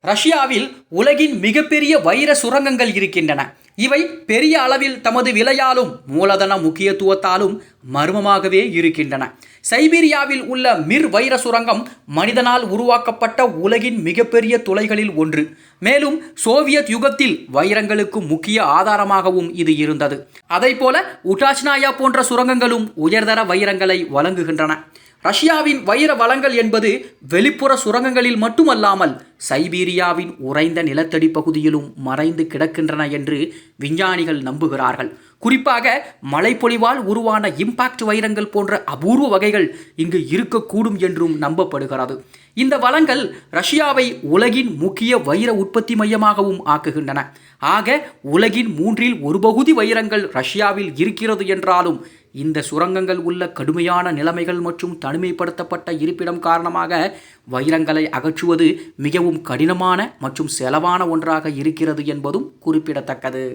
ரஷ்யாவில் உலகின் மிகப்பெரிய வைர சுரங்கங்கள் இருக்கின்றன. இவை பெரிய அளவில் தமது விலையாலும் மூலதன முக்கியத்துவத்தாலும் மர்மமாகவே இருக்கின்றன. சைபீரியாவில் உள்ள மிர் வைர சுரங்கம் மனிதனால் உருவாக்கப்பட்ட உலகின் மிகப்பெரிய துளைகளில் ஒன்று. மேலும் சோவியத் யுகத்தில் வைரங்களுக்கு முக்கிய ஆதாரமாகவும் இது இருந்தது. அதைப்போல உட்டாச்னாயா போன்ற சுரங்கங்களும் உயர்தர வைரங்களை வழங்குகின்றன. ரஷ்யாவின் வைர வளங்கள் என்பது வெளிப்புற சுரங்கங்களில் மட்டுமல்லாமல் சைபீரியாவின் உறைந்த நிலத்தடி பகுதியிலும் மறைந்து கிடக்கின்றன என்று விஞ்ஞானிகள் நம்புகிறார்கள். குறிப்பாக மழைப்பொழிவால் உருவான இம்பாக்ட் வைரங்கள் போன்ற அபூர்வ வகைகள் இங்கு இருக்கக்கூடும் என்றும் நம்பப்படுகிறது. இந்த வளங்கள் ரஷ்யாவை உலகின் முக்கிய வைர உற்பத்தி மையமாகவும் ஆக்குகின்றன. ஆக உலகின் 1/3 பகுதி வைரங்கள் ரஷ்யாவில் இருக்கிறது என்றாலும் இந்த சுரங்கங்கள் உள்ள கடுமையான நிலைமைகள் மற்றும் தனிமைப்படுத்தப்பட்ட இருப்பிடம் காரணமாக வைரங்களை அகற்றுவது மிகவும் கடினமான மற்றும் செலவான ஒன்றாக இருக்கிறது என்பதும் குறிப்பிடத்தக்கது.